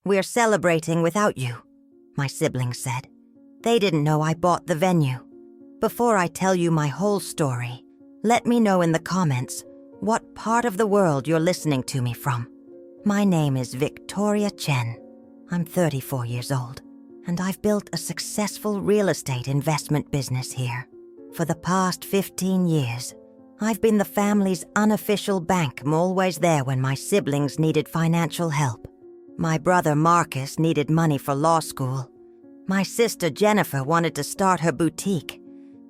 "We're celebrating without you," my siblings said. They didn't know I bought the venue. Before I tell you my whole story, let me know in the comments what part of the world you're listening to me from. My name is Victoria Chen. I'm 34 years old, and I've built a successful real estate investment business here. For the past 15 years, I've been the family's unofficial bank, always there when my siblings needed financial help. My brother Marcus needed money for law school. My sister Jennifer wanted to start her boutique,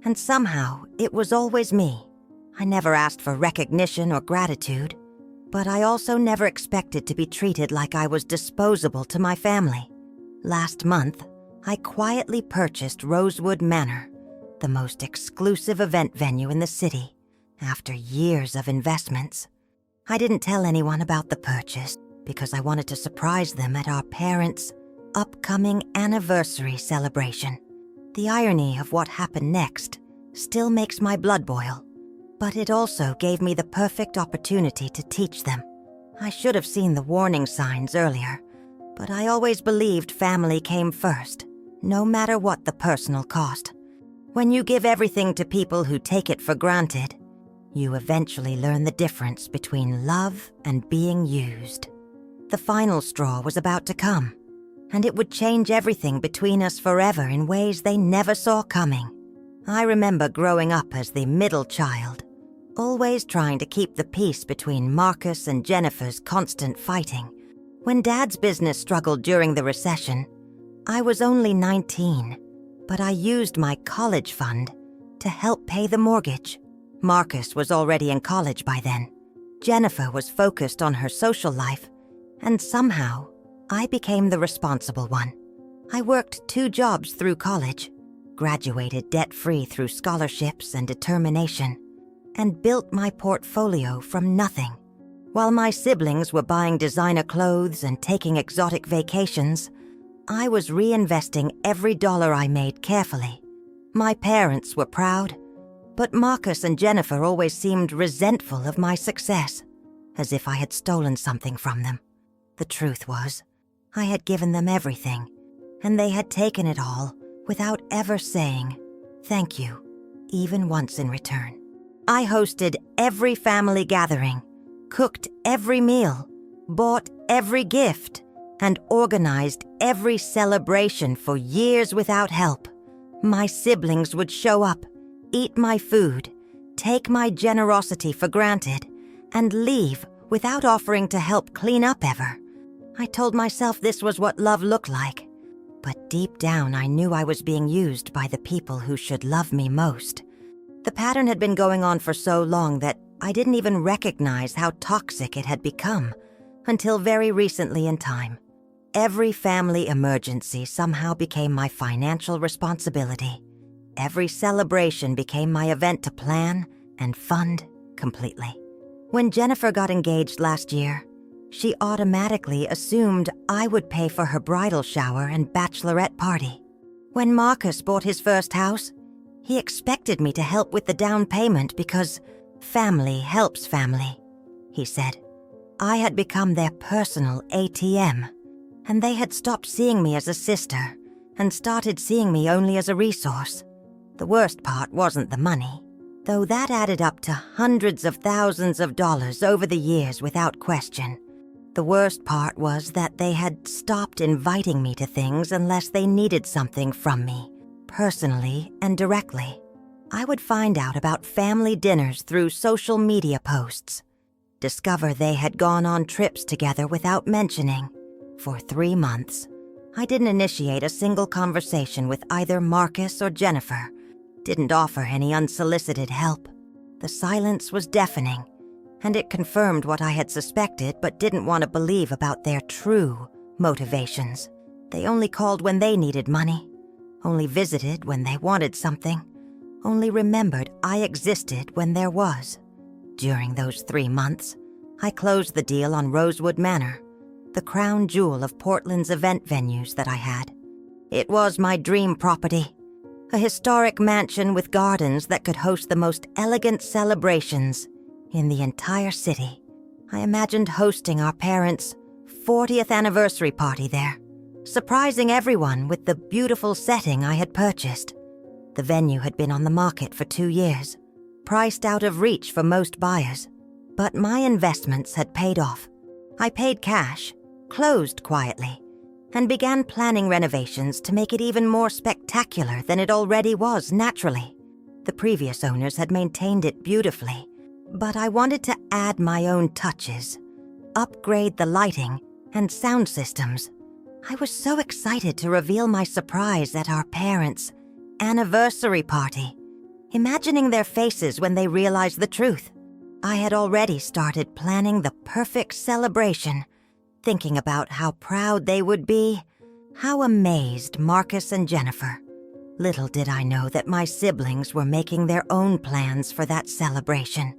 and somehow it was always me. I never asked for recognition or gratitude, but I also never expected to be treated like I was disposable to my family. Last month, I quietly purchased Rosewood Manor, the most exclusive event venue in the city, after years of investments. I didn't tell anyone about the purchase because I wanted to surprise them at our parents' upcoming anniversary celebration. The irony of what happened next still makes my blood boil, but it also gave me the perfect opportunity to teach them. I should have seen the warning signs earlier, but I always believed family came first, no matter what the personal cost. When you give everything to people who take it for granted, you eventually learn the difference between love and being used. The final straw was about to come, and it would change everything between us forever in ways they never saw coming. I remember growing up as the middle child, always trying to keep the peace between Marcus and Jennifer's constant fighting. When Dad's business struggled during the recession, I was only 19, but I used my college fund to help pay the mortgage. Marcus was already in college by then. Jennifer was focused on her social life, and somehow I became the responsible one. I worked 2 jobs through college, graduated debt-free through scholarships and determination, and built my portfolio from nothing. While my siblings were buying designer clothes and taking exotic vacations, I was reinvesting every dollar I made carefully. My parents were proud, but Marcus and Jennifer always seemed resentful of my success, as if I had stolen something from them. The truth was, I had given them everything, and they had taken it all without ever saying thank you, even once in return. I hosted every family gathering, cooked every meal, bought every gift, and organized every celebration for years without help. My siblings would show up, eat my food, take my generosity for granted, and leave without offering to help clean up ever. I told myself this was what love looked like, but deep down I knew I was being used by the people who should love me most. The pattern had been going on for so long that I didn't even recognize how toxic it had become until very recently in time. Every family emergency somehow became my financial responsibility. Every celebration became my event to plan and fund completely. When Jennifer got engaged last year, she automatically assumed I would pay for her bridal shower and bachelorette party. When Marcus bought his first house, he expected me to help with the down payment because family helps family, he said. I had become their personal ATM, and they had stopped seeing me as a sister and started seeing me only as a resource. The worst part wasn't the money, though that added up to hundreds of thousands of dollars over the years without question. The worst part was that they had stopped inviting me to things unless they needed something from me, personally and directly. I would find out about family dinners through social media posts, discover they had gone on trips together without mentioning. For 3 months, I didn't initiate a single conversation with either Marcus or Jennifer, didn't offer any unsolicited help. The silence was deafening, and it confirmed what I had suspected but didn't want to believe about their true motivations. They only called when they needed money, only visited when they wanted something, only remembered I existed when there was. During those 3 months, I closed the deal on Rosewood Manor, the crown jewel of Portland's event venues that I had. It was my dream property, a historic mansion with gardens that could host the most elegant celebrations in the entire city. I imagined hosting our parents' 40th anniversary party there, surprising everyone with the beautiful setting I had purchased. The venue had been on the market for 2 years, priced out of reach for most buyers. But my investments had paid off. I paid cash, closed quietly, and began planning renovations to make it even more spectacular than it already was naturally. The previous owners had maintained it beautifully, but I wanted to add my own touches, upgrade the lighting and sound systems. I was so excited to reveal my surprise at our parents' anniversary party, imagining their faces when they realized the truth. I had already started planning the perfect celebration, thinking about how proud they would be, how amazed Marcus and Jennifer. Little did I know that my siblings were making their own plans for that celebration,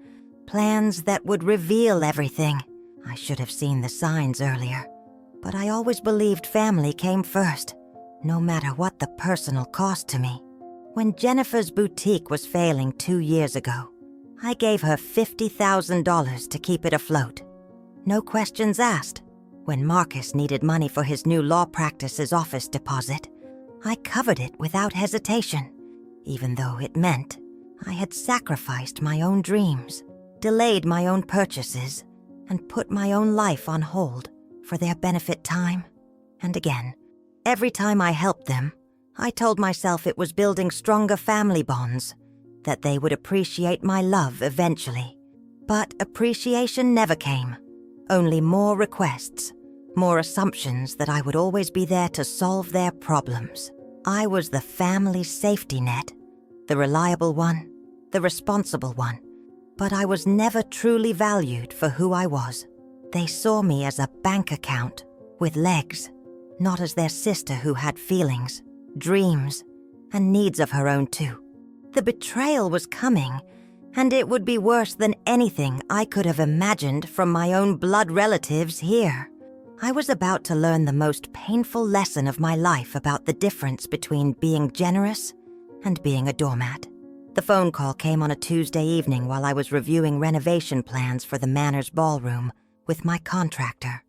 plans that would reveal everything. I should have seen the signs earlier, but I always believed family came first, no matter what the personal cost to me. When Jennifer's boutique was failing 2 years ago, I gave her $50,000 to keep it afloat. No questions asked. When Marcus needed money for his new law practice's office deposit, I covered it without hesitation, even though it meant I had sacrificed my own dreams, delayed my own purchases, and put my own life on hold for their benefit time. And again, every time I helped them, I told myself it was building stronger family bonds, that they would appreciate my love eventually. But appreciation never came. Only more requests, more assumptions that I would always be there to solve their problems. I was the family's safety net, the reliable one, the responsible one. But I was never truly valued for who I was. They saw me as a bank account with legs, not as their sister who had feelings, dreams, and needs of her own too. The betrayal was coming, and it would be worse than anything I could have imagined from my own blood relatives here. I was about to learn the most painful lesson of my life about the difference between being generous and being a doormat. The phone call came on a Tuesday evening while I was reviewing renovation plans for the Manor's ballroom with my contractor.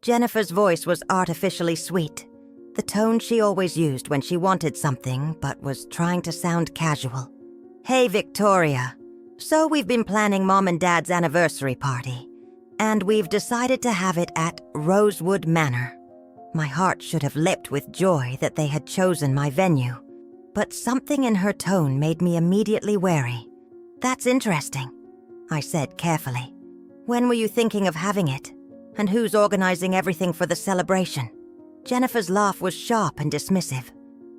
Jennifer's voice was artificially sweet, the tone she always used when she wanted something but was trying to sound casual. "Hey, Victoria. So we've been planning Mom and Dad's anniversary party, and we've decided to have it at Rosewood Manor." My heart should have leapt with joy that they had chosen my venue, but something in her tone made me immediately wary. "That's interesting," I said carefully. "When were you thinking of having it? And who's organizing everything for the celebration?" Jennifer's laugh was sharp and dismissive,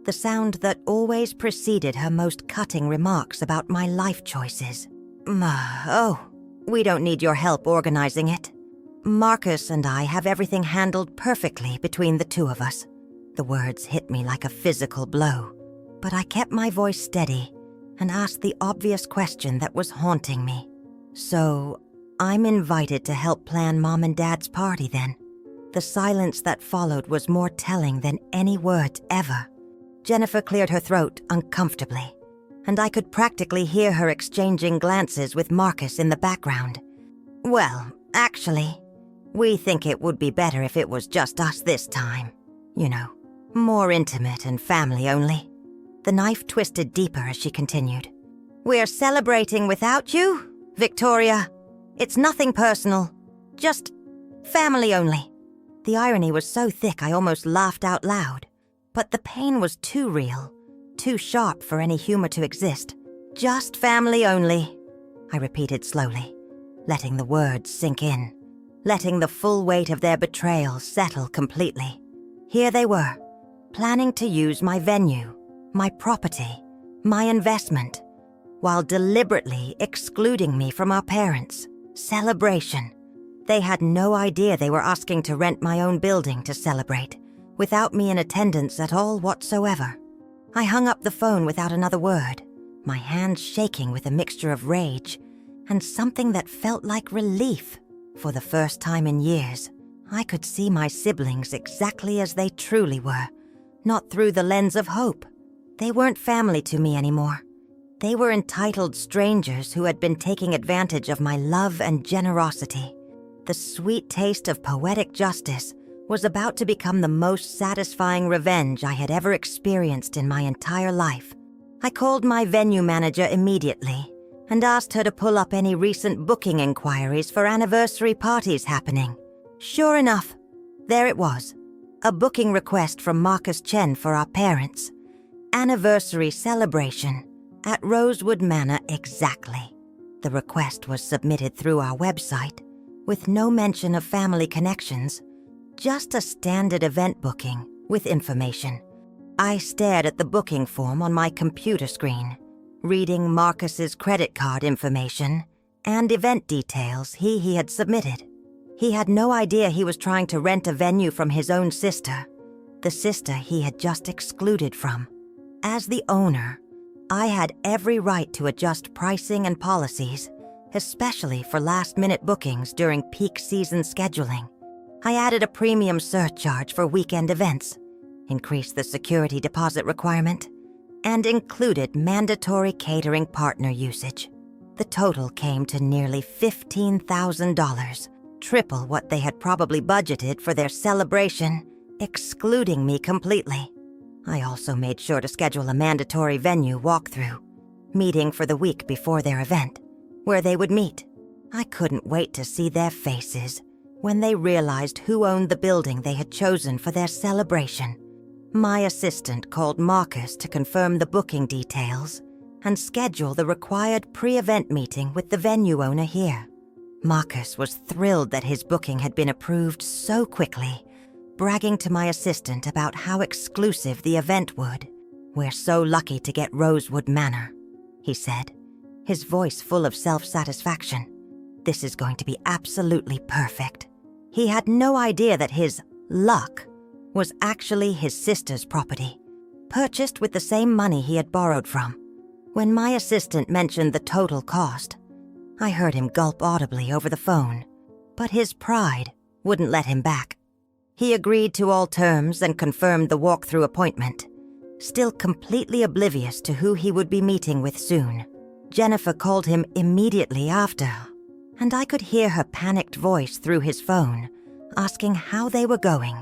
the sound that always preceded her most cutting remarks about my life choices. Oh, we don't need your help organizing it. Marcus and I have everything handled perfectly between the two of us." The words hit me like a physical blow, but I kept my voice steady and asked the obvious question that was haunting me. "So, I'm invited to help plan Mom and Dad's party then?" The silence that followed was more telling than any words ever. Jennifer cleared her throat uncomfortably, and I could practically hear her exchanging glances with Marcus in the background. "Well, actually, we think it would be better if it was just us this time. You know, more intimate and family only." The knife twisted deeper as she continued. "We're celebrating without you, Victoria. It's nothing personal, just family only." The irony was so thick I almost laughed out loud, but the pain was too real, too sharp for any humor to exist. "Just family only," I repeated slowly, letting the words sink in, letting the full weight of their betrayal settle completely. Here they were, planning to use my venue, my property, my investment, while deliberately excluding me from our parents' celebration. They had no idea they were asking to rent my own building to celebrate, without me in attendance at all whatsoever. I hung up the phone without another word, my hands shaking with a mixture of rage and something that felt like relief. For the first time in years, I could see my siblings exactly as they truly were, not through the lens of hope. They weren't family to me anymore. They were entitled strangers who had been taking advantage of my love and generosity. The sweet taste of poetic justice was about to become the most satisfying revenge I had ever experienced in my entire life. I called my venue manager immediately and asked her to pull up any recent booking inquiries for anniversary parties happening. Sure enough, there it was, a booking request from Marcus Chen for our parents. Anniversary celebration at Rosewood Manor exactly. The request was submitted through our website with no mention of family connections, just a standard event booking with information. I stared at the booking form on my computer screen, reading Marcus's credit card information and event details he had submitted. He had no idea he was trying to rent a venue from his own sister, the sister he had just excluded from. As the owner, I had every right to adjust pricing and policies, especially for last-minute bookings during peak season scheduling. I added a premium surcharge for weekend events, increased the security deposit requirement, and included mandatory catering partner usage. The total came to nearly $15,000, triple what they had probably budgeted for their celebration, excluding me completely. I also made sure to schedule a mandatory venue walkthrough, meeting for the week before their event, where they would meet. I couldn't wait to see their faces when they realized who owned the building they had chosen for their celebration. My assistant called Marcus to confirm the booking details and schedule the required pre-event meeting with the venue owner here. Marcus was thrilled that his booking had been approved so quickly, bragging to my assistant about how exclusive the event would. "We're so lucky to get Rosewood Manor," he said, his voice full of self-satisfaction. "This is going to be absolutely perfect." He had no idea that his luck was actually his sister's property, purchased with the same money he had borrowed from. When my assistant mentioned the total cost, I heard him gulp audibly over the phone, but his pride wouldn't let him back. He agreed to all terms and confirmed the walkthrough appointment, still completely oblivious to who he would be meeting with soon. Jennifer called him immediately after, and I could hear her panicked voice through his phone, asking how they were going.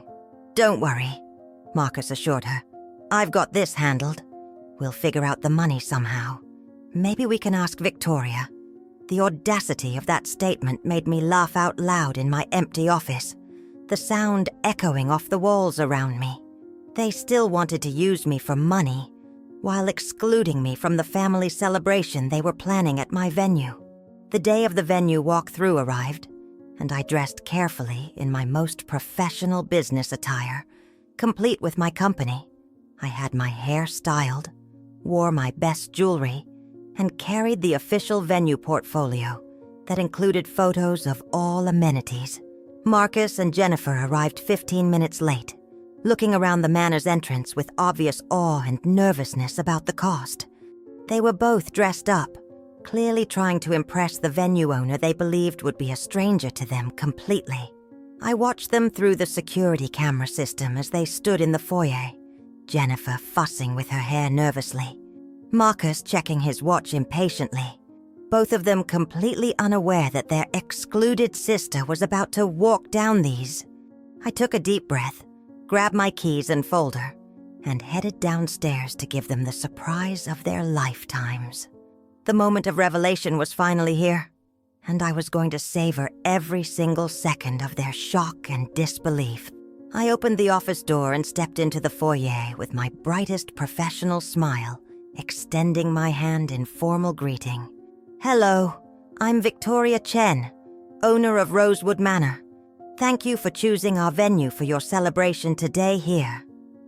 "Don't worry," Marcus assured her. "I've got this handled. We'll figure out the money somehow. Maybe we can ask Victoria." The audacity of that statement made me laugh out loud in my empty office, the sound echoing off the walls around me. They still wanted to use me for money, while excluding me from the family celebration they were planning at my venue. The day of the venue walkthrough arrived, and I dressed carefully in my most professional business attire, complete with my company. I had my hair styled, wore my best jewelry, and carried the official venue portfolio that included photos of all amenities. Marcus and Jennifer arrived 15 minutes late, looking around the manor's entrance with obvious awe and nervousness about the cost. They were both dressed up, clearly trying to impress the venue owner they believed would be a stranger to them completely. I watched them through the security camera system as they stood in the foyer, Jennifer fussing with her hair nervously, Marcus checking his watch impatiently, both of them completely unaware that their excluded sister was about to walk down these. I took a deep breath, grabbed my keys and folder, and headed downstairs to give them the surprise of their lifetimes. The moment of revelation was finally here, and I was going to savor every single second of their shock and disbelief. I opened the office door and stepped into the foyer with my brightest professional smile, extending my hand in formal greeting. "Hello, I'm Victoria Chen, owner of Rosewood Manor. Thank you for choosing our venue for your celebration today here."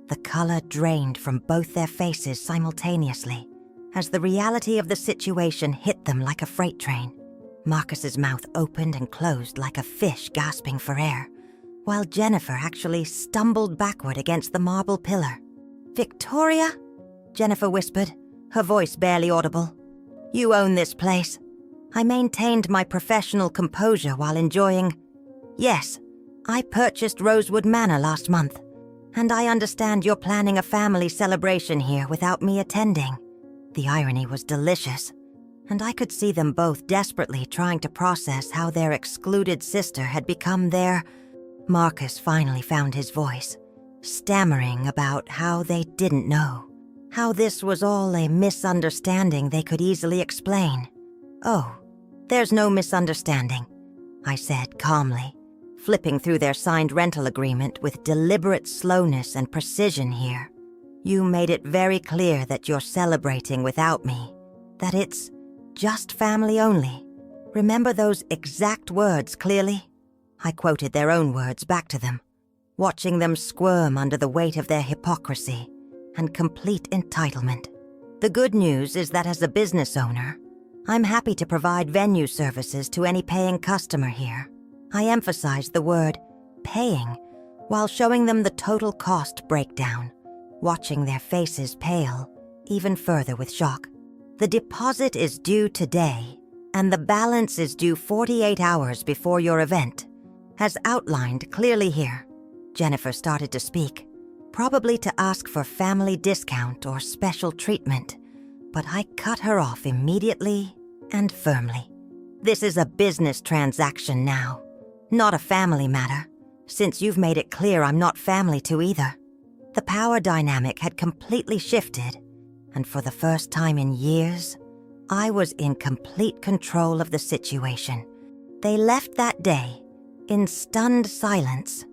The color drained from both their faces simultaneously as the reality of the situation hit them like a freight train. Marcus's mouth opened and closed like a fish gasping for air, while Jennifer actually stumbled backward against the marble pillar. "Victoria?" Jennifer whispered, her voice barely audible. "You own this place." I maintained my professional composure while enjoying, "Yes, I purchased Rosewood Manor last month, and I understand you're planning a family celebration here without me attending." The irony was delicious, and I could see them both desperately trying to process how their excluded sister had become their Marcus finally found his voice, stammering about how they didn't know, how this was all a misunderstanding they could easily explain. "Oh, there's no misunderstanding," I said calmly, flipping through their signed rental agreement with deliberate slowness and precision here. "You made it very clear that you're celebrating without me, that it's just family only. Remember those exact words clearly?" I quoted their own words back to them, watching them squirm under the weight of their hypocrisy and complete entitlement. The good news is that as a business owner, I'm happy to provide venue services to any paying customer here. I emphasized the word paying while showing them the total cost breakdown, watching their faces pale even further with shock. "The deposit is due today, and the balance is due 48 hours before your event, as outlined clearly here." Jennifer started to speak, probably to ask for family discount or special treatment, but I cut her off immediately and firmly. "This is a business transaction now, not a family matter, since you've made it clear I'm not family to either." The power dynamic had completely shifted, and for the first time in years, I was in complete control of the situation. They left that day in stunned silence,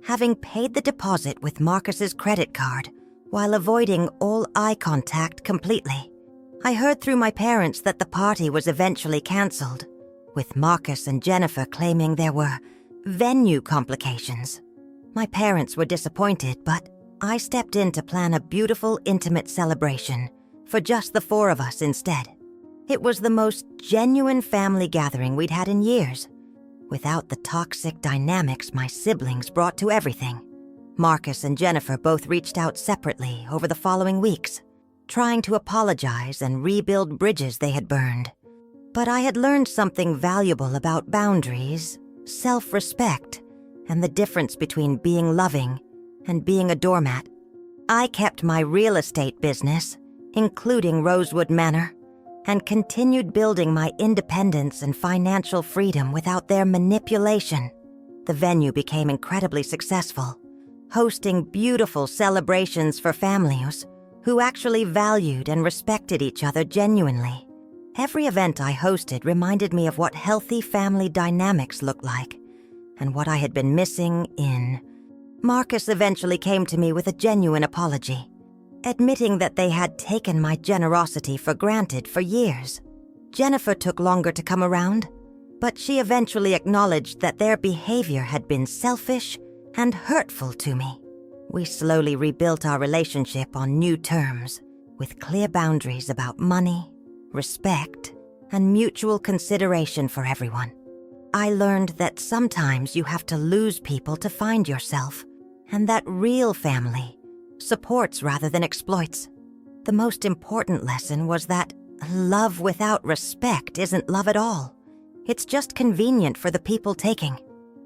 having paid the deposit with Marcus's credit card while avoiding all eye contact completely. I heard through my parents that the party was eventually canceled, with Marcus and Jennifer claiming there were venue complications. My parents were disappointed, but I stepped in to plan a beautiful, intimate celebration for just the four of us instead. It was the most genuine family gathering we'd had in years, without the toxic dynamics my siblings brought to everything. Marcus and Jennifer both reached out separately over the following weeks, trying to apologize and rebuild bridges they had burned. But I had learned something valuable about boundaries, self-respect, and the difference between being loving and being a doormat. I kept my real estate business, including Rosewood Manor, and continued building my independence and financial freedom without their manipulation. The venue became incredibly successful, hosting beautiful celebrations for families who actually valued and respected each other genuinely. Every event I hosted reminded me of what healthy family dynamics looked like, and what I had been missing in. Marcus eventually came to me with a genuine apology, admitting that they had taken my generosity for granted for years. Jennifer took longer to come around, but she eventually acknowledged that their behavior had been selfish and hurtful to me. We slowly rebuilt our relationship on new terms, with clear boundaries about money, respect, and mutual consideration for everyone. I learned that sometimes you have to lose people to find yourself, and that real family supports rather than exploits. The most important lesson was that love without respect isn't love at all. It's just convenient for the people taking.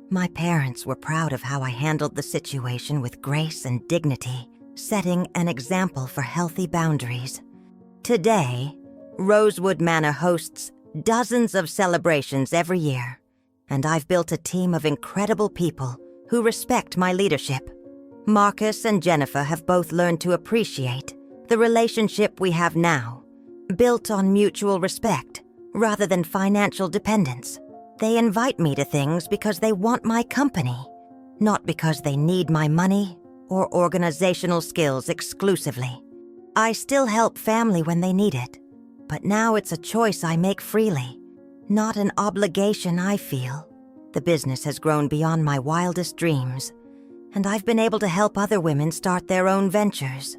My parents were proud of how I handled the situation with grace and dignity, setting an example for healthy boundaries. Today, Rosewood Manor hosts dozens of celebrations every year, and I've built a team of incredible people who respect my leadership. Marcus and Jennifer have both learned to appreciate the relationship we have now, built on mutual respect rather than financial dependence. They invite me to things because they want my company, not because they need my money or organizational skills exclusively. I still help family when they need it, but now it's a choice I make freely, not an obligation I feel. The business has grown beyond my wildest dreams, and I've been able to help other women start their own ventures.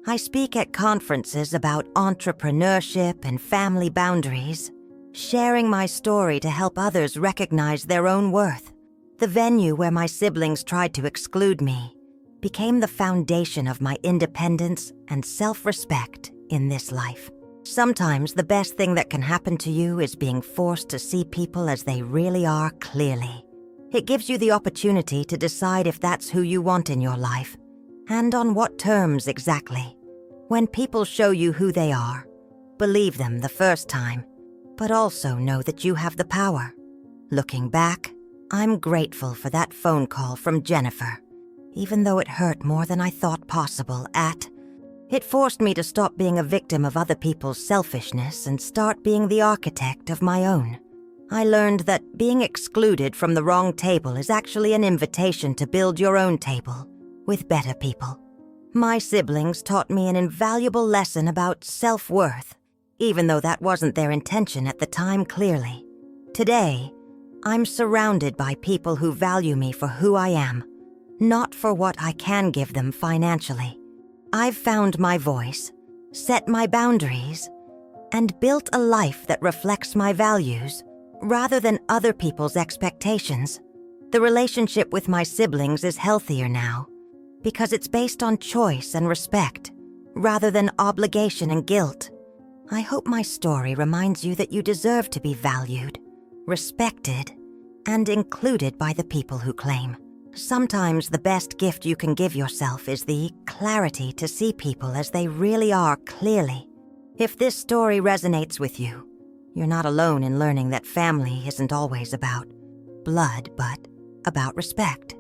I speak at conferences about entrepreneurship and family boundaries, sharing my story to help others recognize their own worth. The venue where my siblings tried to exclude me became the foundation of my independence and self-respect in this life. Sometimes the best thing that can happen to you is being forced to see people as they really are clearly. It gives you the opportunity to decide if that's who you want in your life, and on what terms exactly. When people show you who they are, believe them the first time, but also know that you have the power. Looking back, I'm grateful for that phone call from Jennifer, even though it hurt more than I thought possible. It forced me to stop being a victim of other people's selfishness and start being the architect of my own. I learned that being excluded from the wrong table is actually an invitation to build your own table with better people. My siblings taught me an invaluable lesson about self-worth, even though that wasn't their intention at the time clearly. Today, I'm surrounded by people who value me for who I am, not for what I can give them financially. I've found my voice, set my boundaries, and built a life that reflects my values rather than other people's expectations. The relationship with my siblings is healthier now because it's based on choice and respect rather than obligation and guilt. I hope my story reminds you that you deserve to be valued, respected, and included by the people who claim. Sometimes the best gift you can give yourself is the clarity to see people as they really are clearly. If this story resonates with you, you're not alone in learning that family isn't always about blood, but about respect.